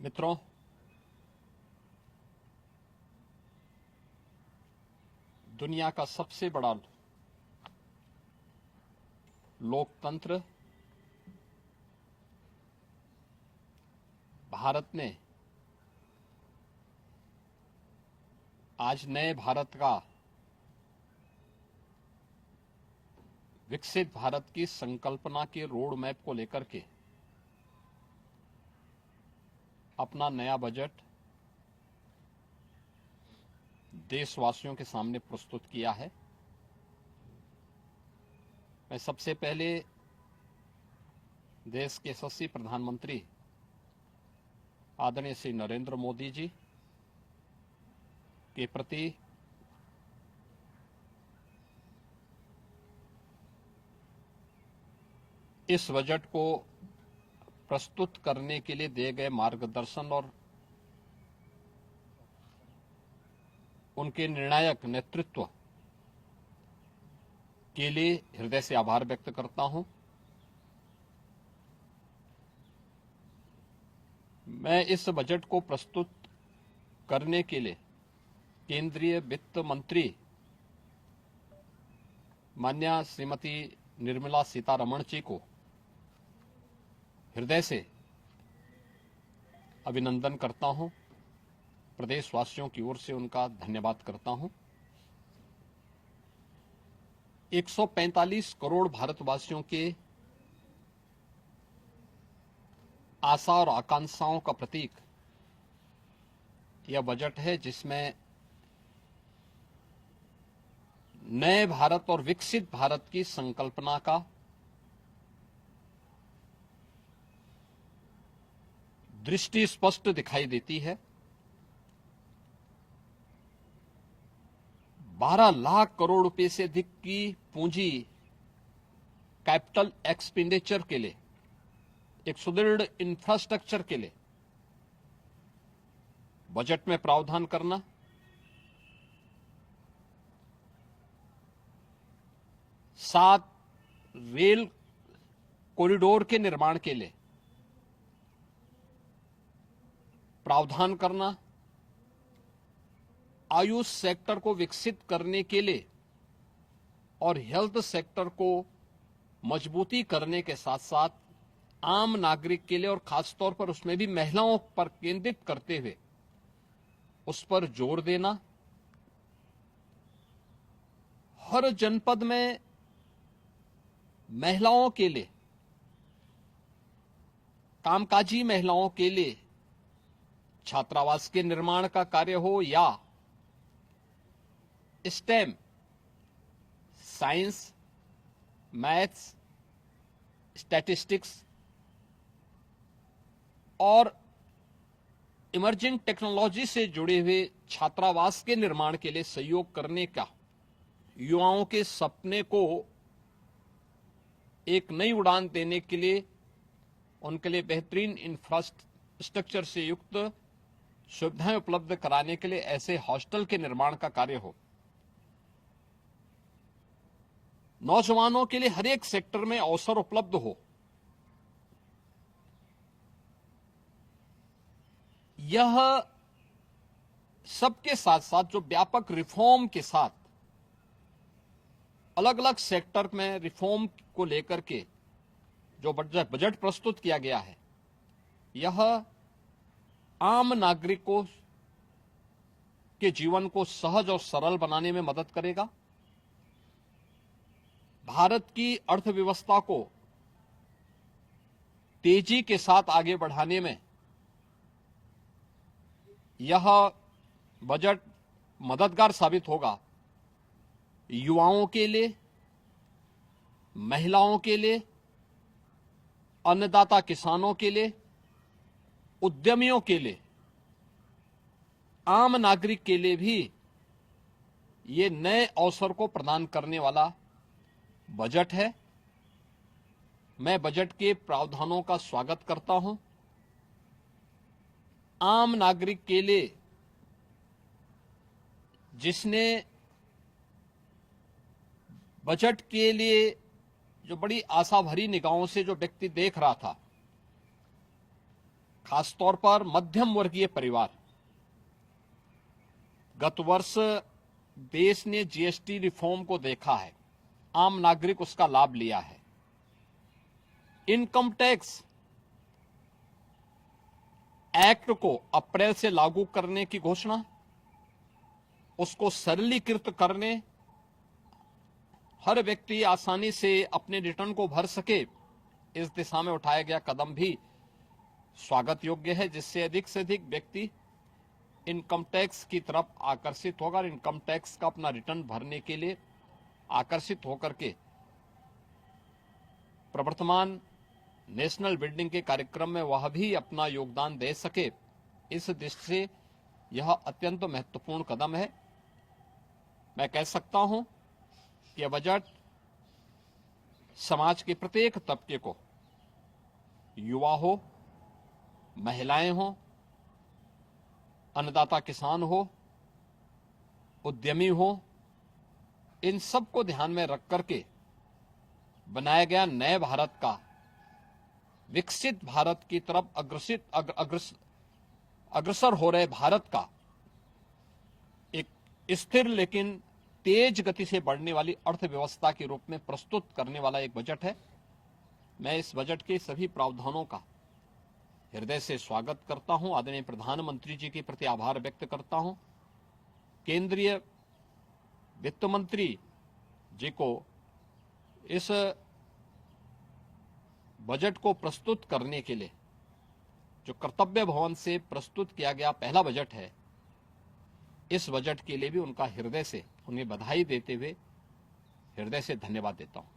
मित्रों, दुनिया का सबसे बड़ा लोकतंत्र भारत ने आज नए भारत का, विकसित भारत की संकल्पना के रोड मैप को लेकर के अपना नया बजट देशवासियों के सामने प्रस्तुत किया है। मैं सबसे पहले देश के यशस्वी प्रधानमंत्री आदरणीय श्री नरेंद्र मोदी जी के प्रति इस बजट को प्रस्तुत करने के लिए दिए गए मार्गदर्शन और उनके निर्णायक नेतृत्व के लिए हृदय से आभार व्यक्त करता हूं। मैं इस बजट को प्रस्तुत करने के लिए केंद्रीय वित्त मंत्री माननीय श्रीमती निर्मला सीतारमण जी को हृदय से अभिनंदन करता हूं। प्रदेशवासियों की ओर से उनका धन्यवाद करता हूं। 145 करोड़ भारतवासियों के आशा और आकांक्षाओं का प्रतीक यह बजट है, जिसमें नए भारत और विकसित भारत की संकल्पना का दृष्टि स्पष्ट दिखाई देती है। 12 लाख करोड़ रुपए से अधिक की पूंजी कैपिटल एक्सपेंडिचर के लिए, एक सुदृढ़ इंफ्रास्ट्रक्चर के लिए बजट में प्रावधान करना, सात रेल कॉरिडोर के निर्माण के लिए प्रावधान करना, आयुष सेक्टर को विकसित करने के लिए और हेल्थ सेक्टर को मजबूती करने के साथ साथ आम नागरिक के लिए और खासतौर पर उसमें भी महिलाओं पर केंद्रित करते हुए उस पर जोर देना, हर जनपद में महिलाओं के लिए, कामकाजी महिलाओं के लिए छात्रावास के निर्माण का कार्य हो या स्टेम, साइंस, मैथ्स, स्टैटिस्टिक्स और इमर्जिंग टेक्नोलॉजी से जुड़े हुए छात्रावास के निर्माण के लिए सहयोग करने का, युवाओं के सपने को एक नई उड़ान देने के लिए उनके लिए बेहतरीन इंफ्रास्ट्रक्चर से युक्त सुविधाएं उपलब्ध कराने के लिए ऐसे हॉस्टल के निर्माण का कार्य हो, नौजवानों के लिए हर एक सेक्टर में अवसर उपलब्ध हो, यह सबके साथ साथ जो व्यापक रिफॉर्म के साथ अलग अलग सेक्टर में रिफॉर्म को लेकर के जो बजट प्रस्तुत किया गया है, यह आम नागरिकों के जीवन को सहज और सरल बनाने में मदद करेगा। भारत की अर्थव्यवस्था को तेजी के साथ आगे बढ़ाने में यह बजट मददगार साबित होगा। युवाओं के लिए, महिलाओं के लिए, अन्नदाता किसानों के लिए, उद्यमियों के लिए, आम नागरिक के लिए भी ये नए अवसर को प्रदान करने वाला बजट है। मैं बजट के प्रावधानों का स्वागत करता हूं। आम नागरिक के लिए, जिसने बजट के लिए जो बड़ी आशा भरी निगाहों से जो व्यक्ति देख रहा था, खासतौर पर मध्यम वर्गीय परिवार, गत वर्ष देश ने जीएसटी रिफॉर्म को देखा है, आम नागरिक उसका लाभ लिया है। इनकम टैक्स एक्ट को अप्रैल से लागू करने की घोषणा, उसको सरलीकृत करने, हर व्यक्ति आसानी से अपने रिटर्न को भर सके, इस दिशा में उठाया गया कदम भी स्वागत योग्य है, जिससे अधिक से अधिक व्यक्ति इनकम टैक्स की तरफ आकर्षित होगा और इनकम टैक्स का अपना रिटर्न भरने के लिए आकर्षित होकर के प्रवर्तमान नेशनल बिल्डिंग के कार्यक्रम में वह भी अपना योगदान दे सके। इस दृष्टि से यह अत्यंत महत्वपूर्ण कदम है। मैं कह सकता हूं कि यह बजट समाज के प्रत्येक तबके को, युवा हो, महिलाएं हो, अन्नदाता किसान हो, उद्यमी हो, इन सब को ध्यान में रख करके बनाया गया नए भारत का, विकसित भारत की तरफ अग्रसर हो रहे भारत का एक स्थिर लेकिन तेज गति से बढ़ने वाली अर्थव्यवस्था के रूप में प्रस्तुत करने वाला एक बजट है। मैं इस बजट के सभी प्रावधानों का हृदय से स्वागत करता हूं, आदरणीय प्रधानमंत्री जी के प्रति आभार व्यक्त करता हूं, केंद्रीय वित्त मंत्री जी को इस बजट को प्रस्तुत करने के लिए, जो कर्तव्य भवन से प्रस्तुत किया गया पहला बजट है, इस बजट के लिए भी उनका हृदय से उन्हें बधाई देते हुए हृदय से धन्यवाद देता हूं।